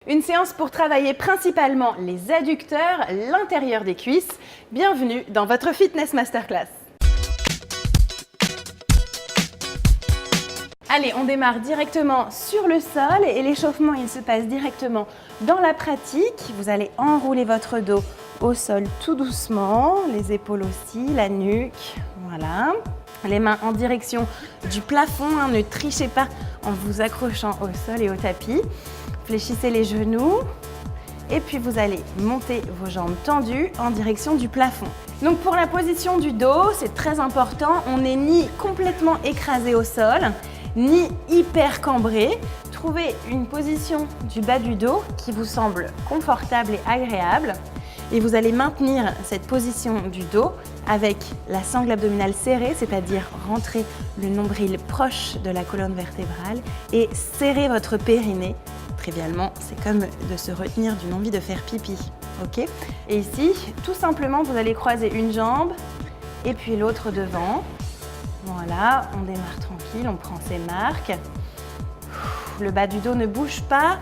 Une séance pour travailler principalement les adducteurs, l'intérieur des cuisses. Bienvenue dans votre Fitness Masterclass. Allez, on démarre directement sur le sol et l'échauffement, il se passe directement dans la pratique. Vous allez enrouler votre dos au sol tout doucement, les épaules aussi, la nuque, voilà. Les mains en direction du plafond, ne trichez pas en vous accrochant au sol et au tapis. Fléchissez les genoux et puis vous allez monter vos jambes tendues en direction du plafond. Donc pour la position du dos, c'est très important, on n'est ni complètement écrasé au sol, ni hyper cambré. Trouvez une position du bas du dos qui vous semble confortable et agréable. Et vous allez maintenir cette position du dos avec la sangle abdominale serrée, c'est-à-dire rentrer le nombril proche de la colonne vertébrale et serrer votre périnée. Trivialement, c'est comme de se retenir d'une envie de faire pipi, ok? Et ici, tout simplement, vous allez croiser une jambe et puis l'autre devant. Voilà, on démarre tranquille, on prend ses marques. Le bas du dos ne bouge pas,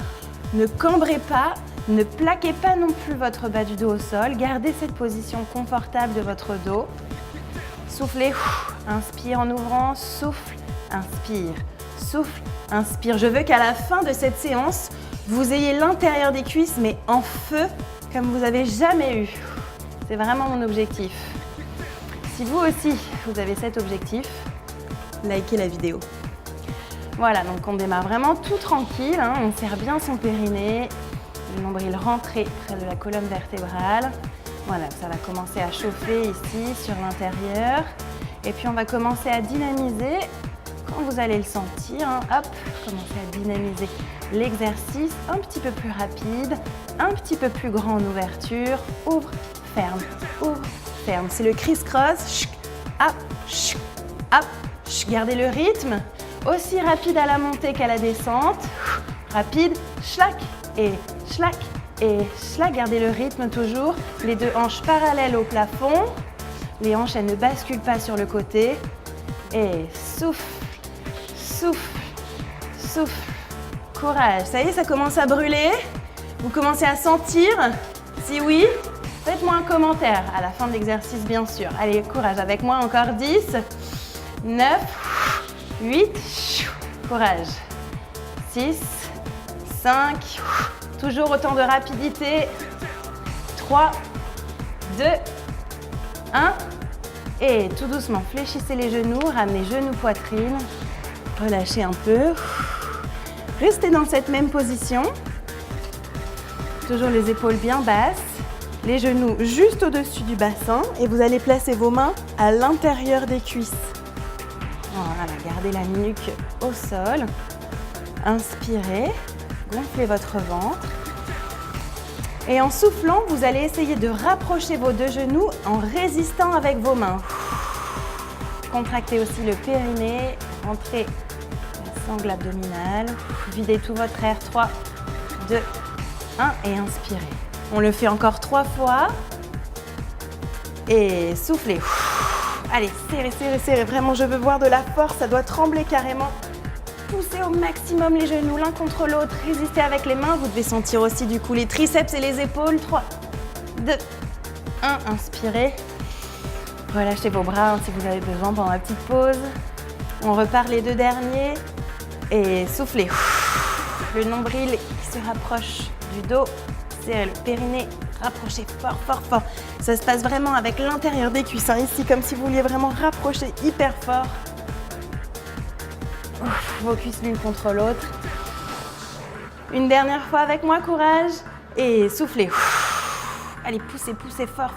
ne cambrez pas, ne plaquez pas non plus votre bas du dos au sol. Gardez cette position confortable de votre dos. Soufflez, inspire en ouvrant, souffle, inspire. Souffle, inspire. Je veux qu'à la fin de cette séance, vous ayez l'intérieur des cuisses, mais en feu, comme vous n'avez jamais eu. C'est vraiment mon objectif. Si vous aussi, vous avez cet objectif, likez la vidéo. Voilà, donc on démarre vraiment tout tranquille. On serre bien son périnée, le nombril rentré près de la colonne vertébrale. Voilà, ça va commencer à chauffer ici, sur l'intérieur. Et puis on va commencer à dynamiser. Quand vous allez le sentir, hop, commencez à dynamiser l'exercice un petit peu plus rapide, un petit peu plus grand en ouverture, ouvre, ferme, c'est le criss-cross, hop, gardez le rythme, aussi rapide à la montée qu'à la descente, rapide, schlac, gardez le rythme toujours, les deux hanches parallèles au plafond, les hanches elles ne basculent pas sur le côté, et souffle. Souffle, souffle, courage. Ça y est, ça commence à brûler. Vous commencez à sentir? Si oui, faites-moi un commentaire à la fin de l'exercice, bien sûr. Allez, courage avec moi, encore 10, 9, 8, courage, 6, 5, toujours autant de rapidité, 3, 2, 1, et tout doucement, fléchissez les genoux, ramenez genoux, poitrine. Relâchez un peu. Restez dans cette même position. Toujours les épaules bien basses, les genoux juste au-dessus du bassin et vous allez placer vos mains à l'intérieur des cuisses. Voilà, gardez la nuque au sol. Inspirez, gonflez votre ventre. Et en soufflant, vous allez essayer de rapprocher vos deux genoux en résistant avec vos mains. Contractez aussi le périnée, rentrez sangle abdominale, videz tout votre air, 3, 2, 1 et inspirez. On le fait encore 3 fois et soufflez. Allez, serrez, vraiment je veux voir de la force, ça doit trembler carrément. Poussez au maximum les genoux l'un contre l'autre, résistez avec les mains, vous devez sentir aussi du coup les triceps et les épaules, 3, 2, 1, inspirez. Relâchez vos bras si vous avez besoin pendant la petite pause. On repart les deux derniers. Et soufflez. Le nombril qui se rapproche du dos. Serrez le périnée. Rapprochez fort. Ça se passe vraiment avec l'intérieur des cuisses. Ici, comme si vous vouliez vraiment rapprocher hyper fort. Vos cuisses l'une contre l'autre. Une dernière fois avec moi, courage. Et soufflez. Allez, poussez fort.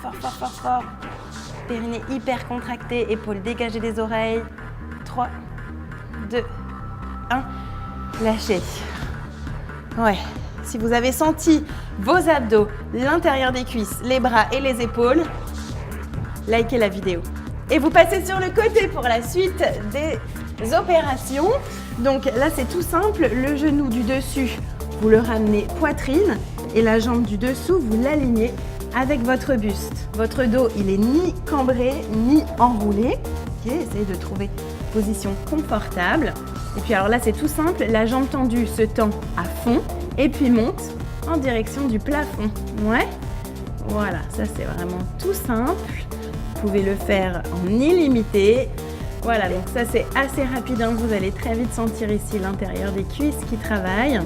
Périnée hyper contracté, épaules dégagées des oreilles. 3, 2, 1. Lâchez. Ouais. Si vous avez senti vos abdos, l'intérieur des cuisses, les bras et les épaules, likez la vidéo. Et vous passez sur le côté pour la suite des opérations. Donc là, c'est tout simple. Le genou du dessus, vous le ramenez poitrine et la jambe du dessous, vous l'alignez avec votre buste. Votre dos, il est ni cambré ni enroulé. Okay, essayez de trouver une position confortable. Et puis alors là, c'est tout simple. La jambe tendue se tend à fond et puis monte en direction du plafond. Ouais. Voilà, ça c'est vraiment tout simple. Vous pouvez le faire en illimité. Voilà, donc ça c'est assez rapide, hein. Vous allez très vite sentir ici l'intérieur des cuisses qui travaillent.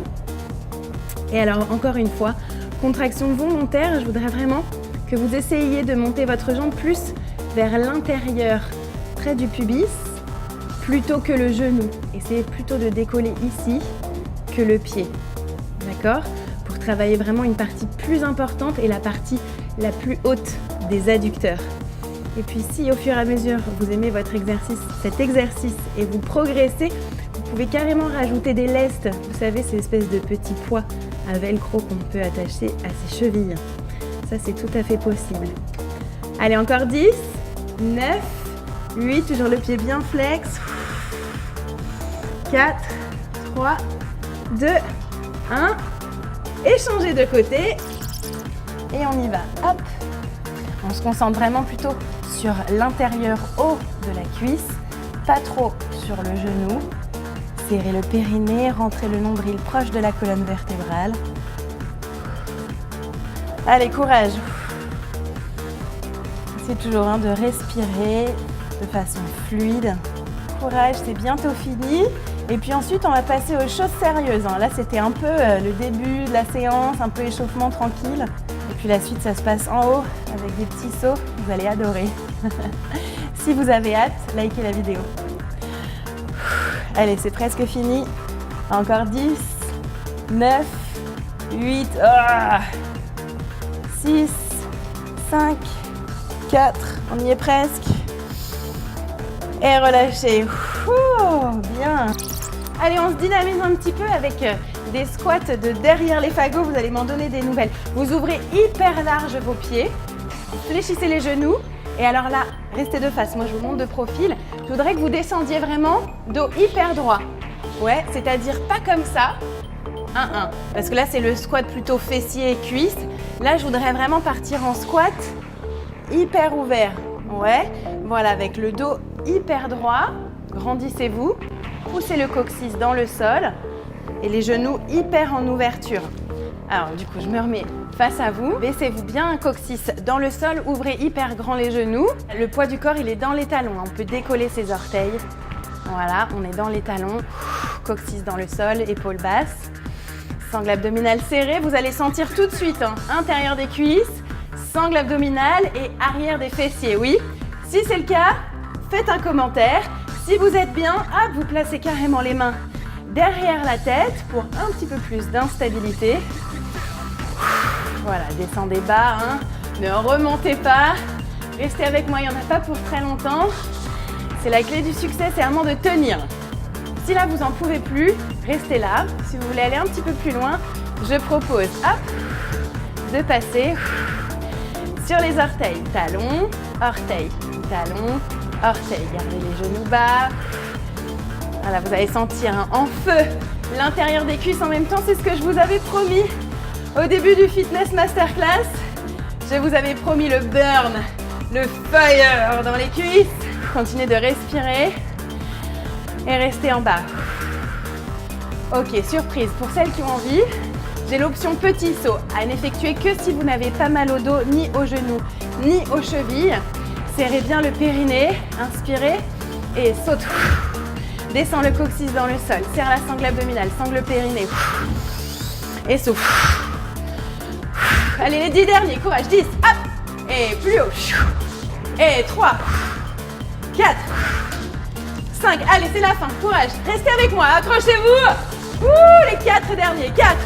Et alors encore une fois, contraction volontaire, je voudrais vraiment que vous essayiez de monter votre jambe plus vers l'intérieur, près du pubis, plutôt que le genou. Essayez plutôt de décoller ici que le pied, d'accord? Pour travailler vraiment une partie plus importante et la partie la plus haute des adducteurs. Et puis si au fur et à mesure vous aimez cet exercice et vous progressez, vous pouvez carrément rajouter des lestes. Vous savez, ces espèces de petits poids à velcro qu'on peut attacher à ses chevilles. Ça c'est tout à fait possible. Allez, encore 10, 9, 8, toujours le pied bien flex. 4, 3, 2, 1. Et changez de côté. Et on y va. Hop. On se concentre vraiment plutôt sur l'intérieur haut de la cuisse, pas trop sur le genou. Serrez le périnée, rentrez le nombril proche de la colonne vertébrale. Allez, courage. Essayez toujours de respirer de façon fluide. Courage, c'est bientôt fini. Et puis ensuite, on va passer aux choses sérieuses. Là, c'était un peu le début de la séance, un peu échauffement tranquille. Et puis la suite, ça se passe en haut avec des petits sauts. Vous allez adorer. Si vous avez hâte, likez la vidéo. Allez, c'est presque fini. Encore 10, 9, 8, 6, 5, 4. On y est presque. Et relâchez. Bien. Allez, on se dynamise un petit peu avec des squats de derrière les fagots. Vous allez m'en donner des nouvelles. Vous ouvrez hyper large vos pieds. Fléchissez les genoux. Et alors là, restez de face. Moi, je vous montre de profil. Je voudrais que vous descendiez vraiment dos hyper droit. Ouais, c'est-à-dire pas comme ça. 1-1. Parce que là, c'est le squat plutôt fessier et cuisse. Là, je voudrais vraiment partir en squat hyper ouvert. Ouais, voilà, avec le dos hyper droit. Grandissez-vous. Poussez le coccyx dans le sol. Et les genoux hyper en ouverture. Alors, du coup, je me remets face à vous. Baissez-vous bien un coccyx dans le sol. Ouvrez hyper grand les genoux. Le poids du corps, il est dans les talons. On peut décoller ses orteils. Voilà, on est dans les talons. Coccyx dans le sol, épaules basses. Sangle abdominale serrée. Vous allez sentir tout de suite intérieur des cuisses, sangle abdominale et arrière des fessiers. Oui, si c'est le cas, faites un commentaire. Si vous êtes bien, hop, vous placez carrément les mains derrière la tête pour un petit peu plus d'instabilité. Voilà, descendez bas, ne remontez pas. Restez avec moi, il n'y en a pas pour très longtemps. C'est la clé du succès, c'est vraiment de tenir. Si là, vous n'en pouvez plus, restez là. Si vous voulez aller un petit peu plus loin, je propose, hop, de passer sur les orteils. Talons, orteils, talons, orteils. Gardez les genoux bas. Voilà, vous allez sentir en feu l'intérieur des cuisses en même temps. C'est ce que je vous avais promis au début du Fitness Masterclass. Je vous avais promis le burn, le fire dans les cuisses. Continuez de respirer et restez en bas. Ok, surprise, pour celles qui ont envie, j'ai l'option petit saut à n'effectuer que si vous n'avez pas mal au dos, ni aux genoux, ni aux chevilles. Serrez bien le périnée, inspirez et saute. Descends le coccyx dans le sol, serre la sangle abdominale, sangle périnée. Et souffle. Allez, les 10 derniers, courage, 10, hop. Et plus haut. Et 3, 4, 5, allez, c'est la fin, courage. Restez avec moi, accrochez-vous. Les 4 derniers, 4,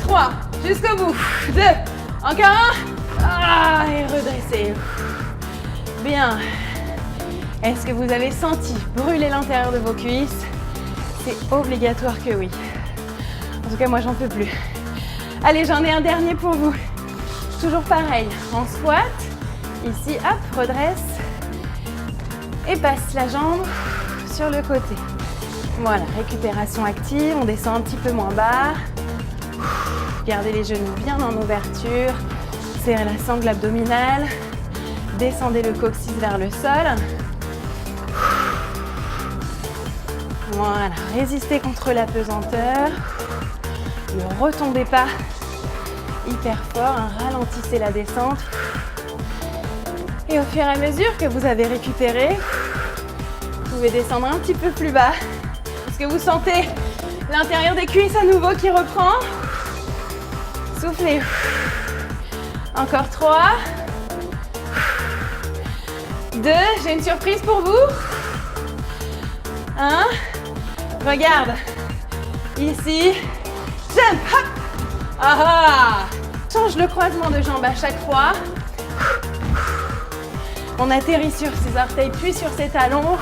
3, jusqu'au bout. 2, encore un. Et redressez. Bien. Est-ce que vous avez senti brûler l'intérieur de vos cuisses? C'est obligatoire que oui. En tout cas, moi, j'en peux plus. Allez, j'en ai un dernier pour vous. Toujours pareil, en squat. Ici, hop, redresse. Et passe la jambe sur le côté. Voilà, récupération active. On descend un petit peu moins bas. Gardez les genoux bien en ouverture. Serrez la sangle abdominale. Descendez le coccyx vers le sol. Voilà, résistez contre la pesanteur. Ne retombez pas hyper fort, hein, ralentissez la descente. Et au fur et à mesure que vous avez récupéré, vous pouvez descendre un petit peu plus bas. Est-ce que vous sentez l'intérieur des cuisses à nouveau qui reprend? Soufflez. Encore 3. 2. J'ai une surprise pour vous. 1. Regarde. Ici. Jump. Hop. Ah. Change le croisement de jambes à chaque fois. On atterrit sur ses orteils puis sur ses talons.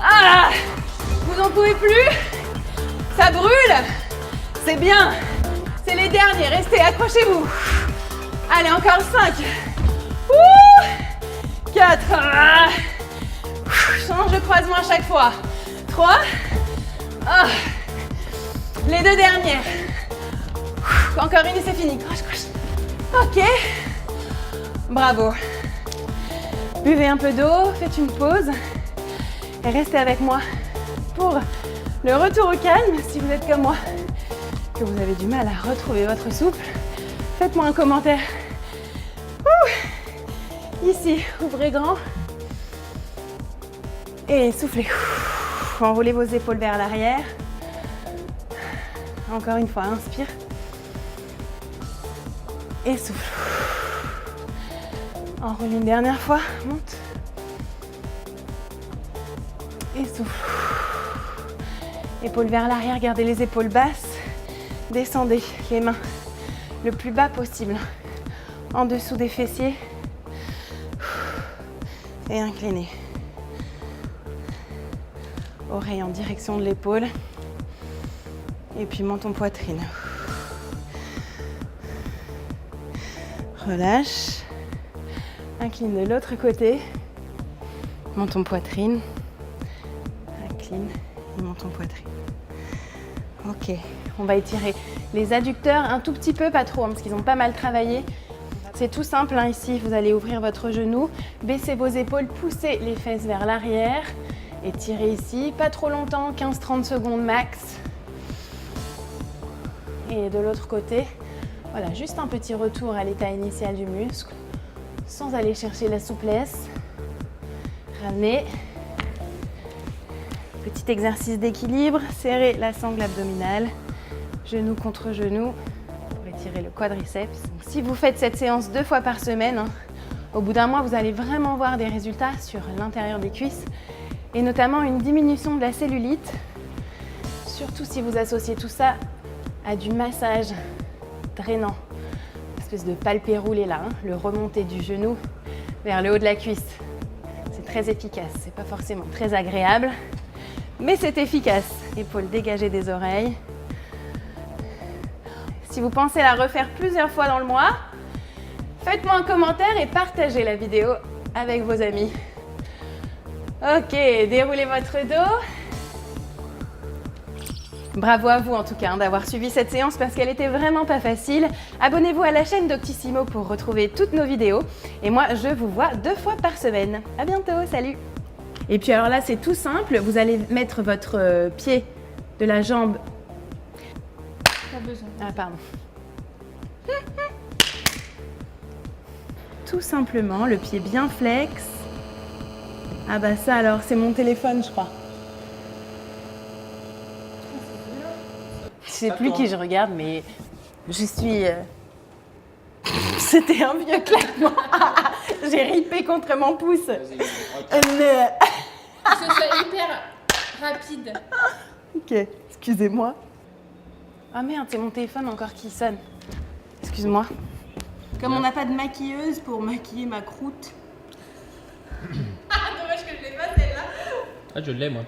Ah. Vous n'en pouvez plus. Ça brûle. C'est bien. C'est les derniers. Restez, accrochez-vous. Allez, encore 5. 4. Change de croisement à chaque fois. 3. Les 2 dernières. Encore une et c'est fini. Croche, croche. Ok. Bravo. Buvez un peu d'eau, faites une pause. Et restez avec moi pour le retour au calme. Si vous êtes comme moi, que vous avez du mal à retrouver votre souffle, faites-moi un commentaire. Ici, ouvrez grand. Et soufflez. Enroulez vos épaules vers l'arrière. Encore une fois, inspire. Et souffle. Enroule une dernière fois. Monte. Et souffle. Épaules vers l'arrière, gardez les épaules basses. Descendez les mains le plus bas possible. En dessous des fessiers. Et inclinez. Oreille en direction de l'épaule. Et puis menton poitrine. Relâche. Incline de l'autre côté. Menton poitrine. Incline et menton poitrine. Ok. On va étirer les adducteurs un tout petit peu, pas trop, hein, parce qu'ils ont pas mal travaillé. C'est tout simple, hein, ici, vous allez ouvrir votre genou, baissez vos épaules, poussez les fesses vers l'arrière. Étirez ici, pas trop longtemps, 15-30 secondes max. Et de l'autre côté, voilà, juste un petit retour à l'état initial du muscle, sans aller chercher la souplesse. Ramenez. Petit exercice d'équilibre, serrez la sangle abdominale, genou contre genou, pour étirer le quadriceps. Donc, si vous faites cette séance 2 fois par semaine, hein, au bout d'un mois, vous allez vraiment voir des résultats sur l'intérieur des cuisses, et notamment une diminution de la cellulite, surtout si vous associez tout ça à du massage drainant, une espèce de palpé roulé là, hein, le remonter du genou vers le haut de la cuisse. C'est très efficace, c'est pas forcément très agréable, mais c'est efficace. Épaules dégagées des oreilles. Si vous pensez la refaire plusieurs fois dans le mois, faites-moi un commentaire et partagez la vidéo avec vos amis. Ok, déroulez votre dos. Bravo à vous en tout cas d'avoir suivi cette séance parce qu'elle était vraiment pas facile. Abonnez-vous à la chaîne Doctissimo pour retrouver toutes nos vidéos. Et moi, je vous vois 2 fois par semaine. À bientôt, salut! Et puis alors là, c'est tout simple. Vous allez mettre votre pied de la jambe... Pas besoin. Ah, pardon. Tout simplement, le pied bien flex. Ah bah ça alors, c'est mon téléphone, je crois. Je sais plus qui je regarde, mais je suis... C'était un vieux claquement. J'ai ripé contre mon pouce. Que ce soit hyper rapide. Ok, excusez-moi. Ah merde, c'est mon téléphone encore qui sonne. Excuse-moi. Comme on n'a pas de maquilleuse pour maquiller ma croûte. Ah, dommage que je l'ai pas celle-là. Ah, je l'ai moi.